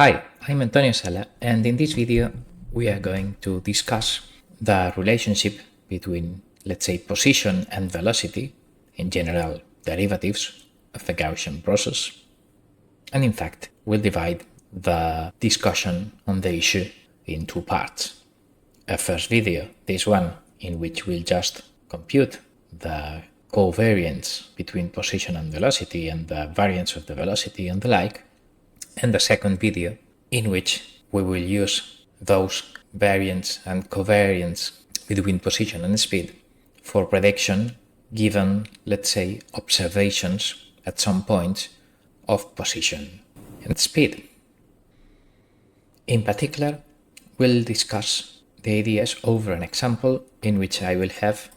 Hi, I'm Sala, and in this video we are going to discuss the relationship between, let's say, position and velocity, in general derivatives of the Gaussian process. And in fact, we'll divide the discussion on the issue in two parts. A first video, this one, in which we'll just compute the covariance between position and velocity and the variance of the velocity and the like, and the second video in which we will use those variance and covariance between position and speed for prediction given, let's say, observations at some point of position and speed. In particular, we'll discuss the ideas over an example in which I will have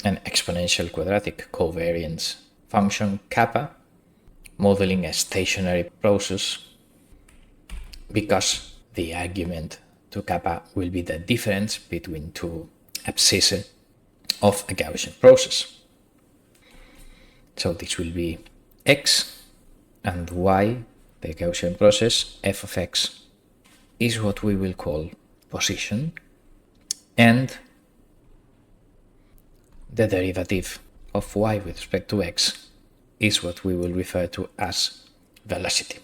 an exponential quadratic covariance function kappa modeling a stationary process, because the argument to kappa will be the difference between two abscissa of a Gaussian process. So this will be x, and y, the Gaussian process, f of x, is what we will call position, and the derivative of y with respect to x is what we will refer to as velocity.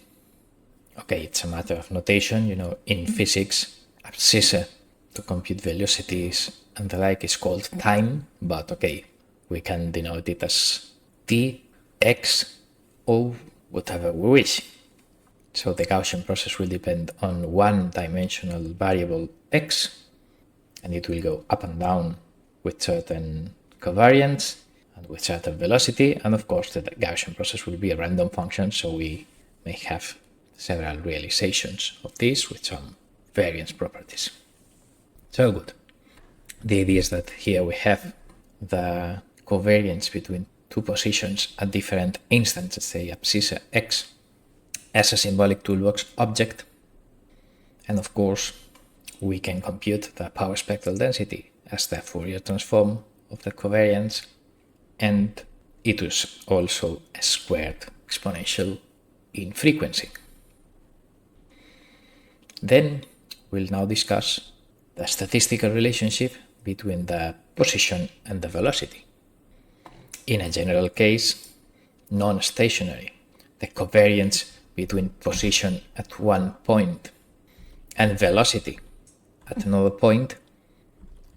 Okay, it's a matter of notation, in physics, abscissa to compute velocities and the like is called time, but okay, we can denote it as t, x, or whatever we wish. So the Gaussian process will depend on one-dimensional variable x, and it will go up and down with certain covariance and with certain velocity, and of course the Gaussian process will be a random function, so we may have several realizations of this with some variance properties. So good. The idea is that here we have the covariance between two positions at different instances, say abscissa x, as a symbolic toolbox object, and of course we can compute the power spectral density as the Fourier transform of the covariance, and it is also a squared exponential in frequency. Then we'll now discuss the statistical relationship between the position and the velocity. In a general case, non-stationary, the covariance between position at one point and velocity at another point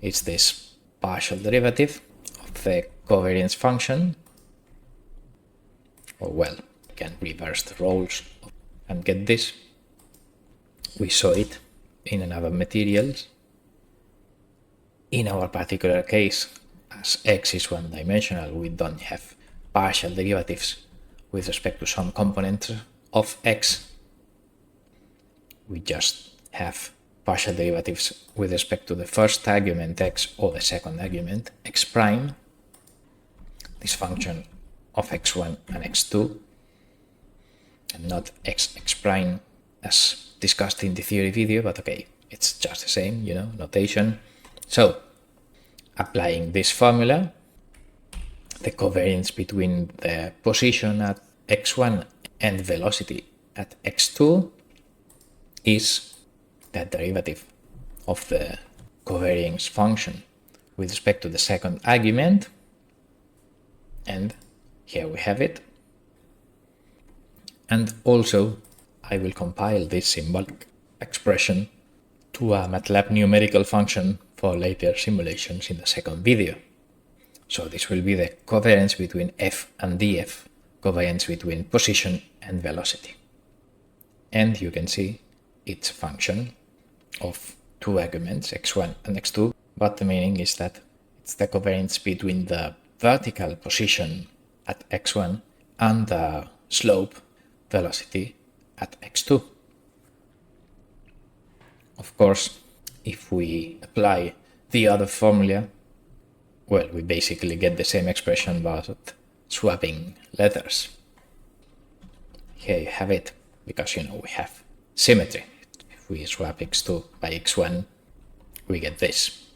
is this partial derivative of the covariance function, or well, we can reverse the roles and get this. We saw it in another materials. In our particular case, as x is one-dimensional, we don't have partial derivatives with respect to some component of x. We just have partial derivatives with respect to the first argument x or the second argument x prime, this function of x1 and x2, and not x prime as discussed in the theory video, but okay, it's just the same, notation. So, applying this formula, the covariance between the position at x1 and velocity at x2 is the derivative of the covariance function with respect to the second argument, and here we have it. And also I will compile this symbolic expression to a MATLAB numerical function for later simulations in the second video. So this will be the covariance between f and df, covariance between position and velocity. And you can see it's a function of two arguments, x1 and x2, but the meaning is that it's the covariance between the vertical position at x1 and the slope velocity at x2. Of course, if we apply the other formula, well, we basically get the same expression but swapping letters. Here you have it, because we have symmetry. If we swap x2 by x1, we get this.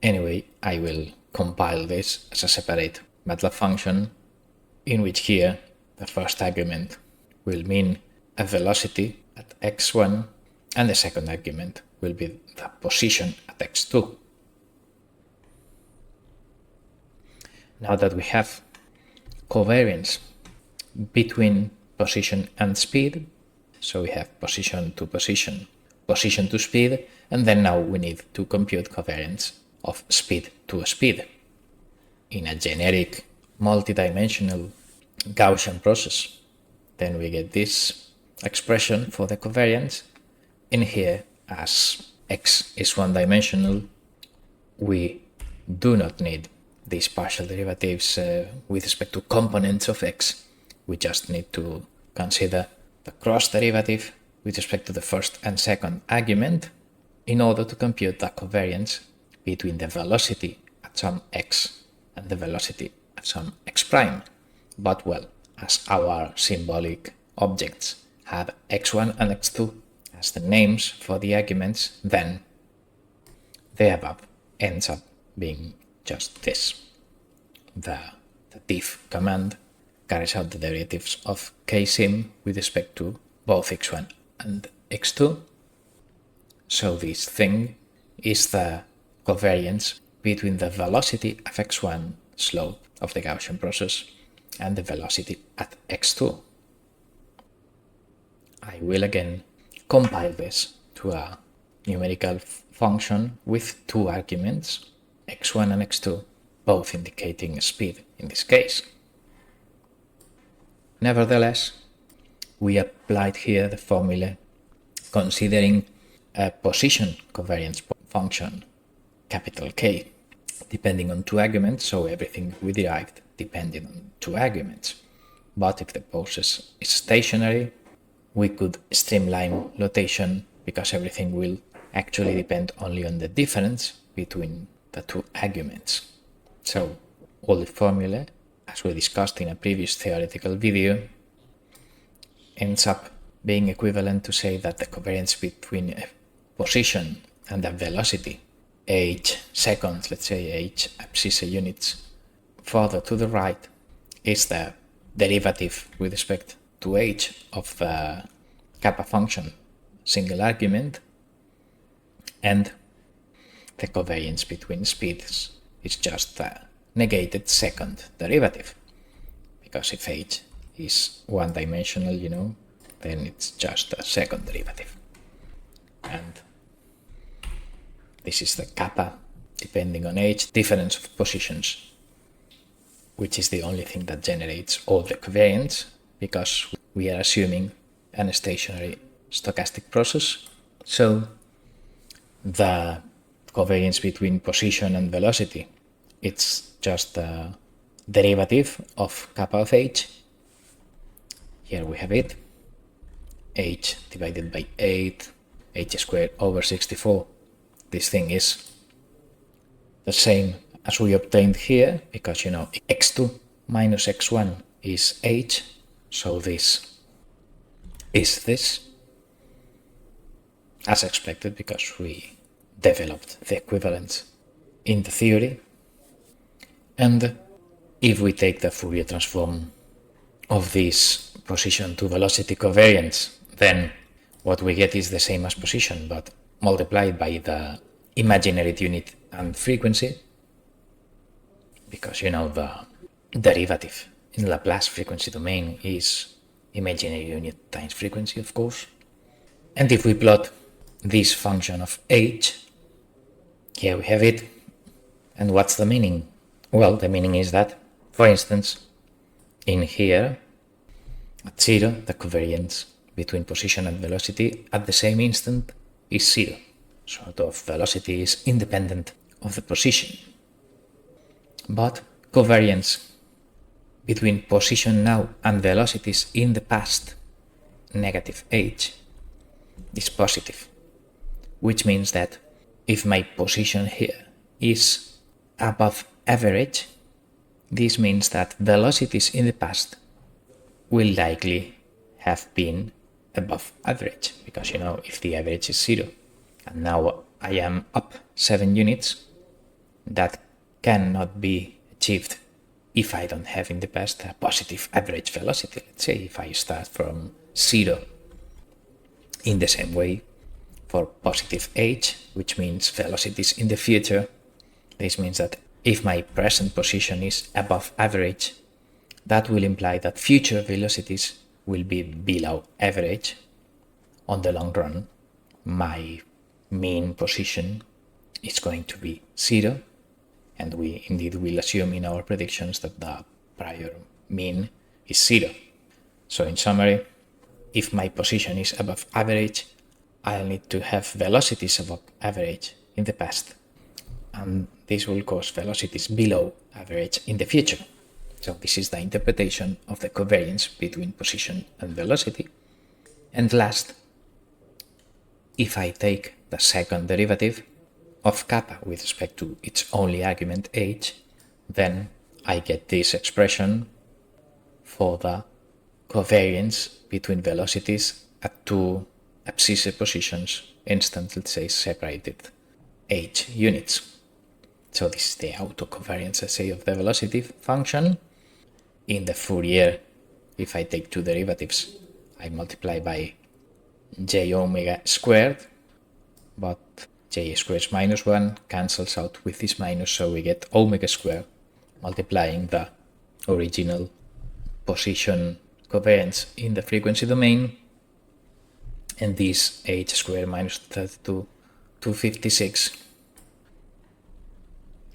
Anyway, I will compile this as a separate MATLAB function, in which here the first argument will mean a velocity at at x1, and the second argument will be the position at x2. Now that we have covariance between position and speed, so we have position to position, position to speed, and then now we need to compute covariance of speed to speed in a generic multidimensional Gaussian process. Then we get this expression for the covariance. In here, as x is one-dimensional, we do not need these partial derivatives with respect to components of x. We just need to consider the cross derivative with respect to the first and second argument in order to compute the covariance between the velocity at some x and the velocity at some x prime. But well, as our symbolic objects have x1 and x2 as the names for the arguments, then the above ends up being just this. The diff command carries out the derivatives of k-sim with respect to both x1 and x2. So this thing is the covariance between the velocity of x1 slope of the Gaussian process and the velocity at x2. I will again compile this to a numerical function with two arguments, x1 and x2, both indicating speed in this case. Nevertheless, we applied here the formula considering a position covariance function, capital K, depending on two arguments, so everything we derived depending on two arguments. But if the process is stationary, we could streamline notation because everything will actually depend only on the difference between the two arguments. So all the formula, as we discussed in a previous theoretical video, ends up being equivalent to say that the covariance between a position and a velocity, h seconds, let's say h abscissa units, further to the right, is the derivative with respect to h of the kappa function, single argument, and the covariance between speeds is just the negated second derivative, because if h is one-dimensional, then it's just a second derivative. And this is the kappa, depending on h, difference of positions, which is the only thing that generates all the covariance, because we are assuming a stationary stochastic process. So the covariance between position and velocity, it's just the derivative of kappa of h. Here we have it, h divided by 8, h squared over 64. This thing is the same as we obtained here, because x2 minus x1 is h, so this is this, as expected, because we developed the equivalence in the theory. And if we take the Fourier transform of this position to velocity covariance, then what we get is the same as position, but multiplied by the imaginary unit and frequency, because the derivative in Laplace frequency domain is imaginary unit times frequency, of course. And if we plot this function of h, here we have it. And what's the meaning? Well, the meaning is that, for instance, in here, at 0, the covariance between position and velocity at the same instant is 0. Sort of velocity is independent of the position. But covariance between position now and velocities in the past, negative h, is positive, which means that if my position here is above average, this means that velocities in the past will likely have been above average, because if the average is 0 and now I am up 7 units, that cannot be achieved if I don't have in the past a positive average velocity. Let's say if I start from 0 In the same way, for positive h, which means velocities in the future, this means that if my present position is above average, that will imply that future velocities will be below average. On the long run, my mean position is going to be 0, and we indeed will assume in our predictions that the prior mean is 0. So in summary, if my position is above average, I'll need to have velocities above average in the past, and this will cause velocities below average in the future. So this is the interpretation of the covariance between position and velocity. And last, if I take the second derivative of kappa with respect to its only argument h, then I get this expression for the covariance between velocities at two abscissa positions, instant, let's say, separated h units. So this is the autocovariance, let's say, of the velocity function. In the Fourier, if I take two derivatives, I multiply by j omega squared, but j squared minus 1 cancels out with this minus, so we get omega squared multiplying the original position covariance in the frequency domain, and this h squared minus 32 256.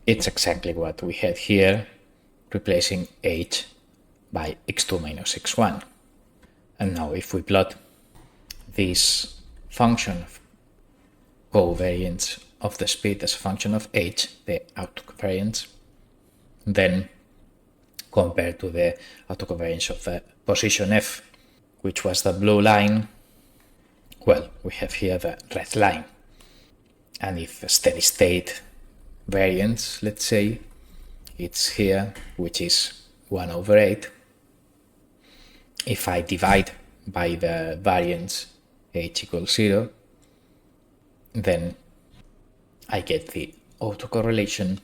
It's exactly what we had here, replacing h by x2 minus x1. And now if we plot this function of covariance of the speed as a function of h, the autocovariance, then compared to the autocovariance of the position f, which was the blue line, well, we have here the red line. And if a steady state variance, let's say, it's here, which is 1/8. If I divide by the variance h equals 0, then I get the autocorrelation.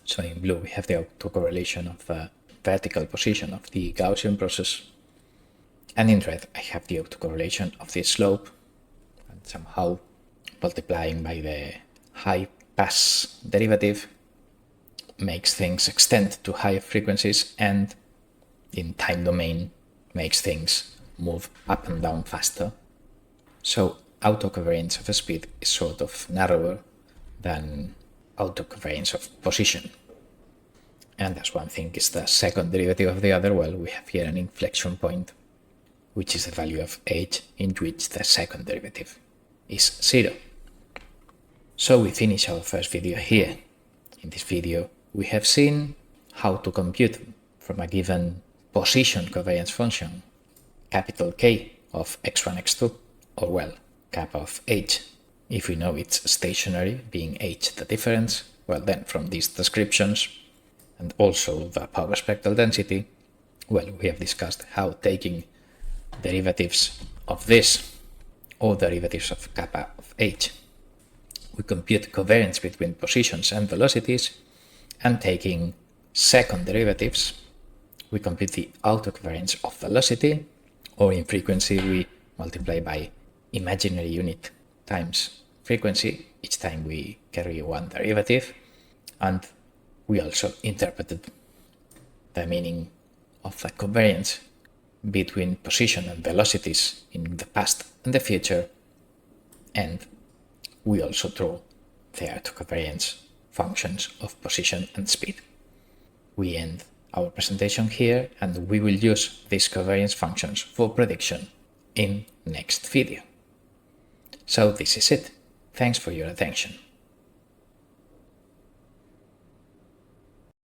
So in blue we have the autocorrelation of the vertical position of the Gaussian process, and in red I have the autocorrelation of the slope, and somehow multiplying by the high pass derivative makes things extend to higher frequencies, and in time domain makes things move up and down faster. So autocovariance of a speed is sort of narrower than autocovariance of position. And as one thing is the second derivative of the other, well, we have here an inflection point, which is the value of h in which the second derivative is 0. So we finish our first video here. In this video, we have seen how to compute from a given position covariance function, capital K of x1, x2, or well, kappa of h. If we know it's stationary, being h the difference, well then from these descriptions and also the power spectral density, well, we have discussed how taking derivatives of this or derivatives of kappa of h, we compute covariance between positions and velocities, and taking second derivatives, we compute the autocovariance of velocity, or in frequency we multiply by imaginary unit times frequency each time we carry one derivative, and we also interpreted the meaning of the covariance between position and velocities in the past and the future, and we also drew the autocovariance functions of position and speed. We end our presentation here, and we will use these covariance functions for prediction in next video. So this is it. Thanks for your attention.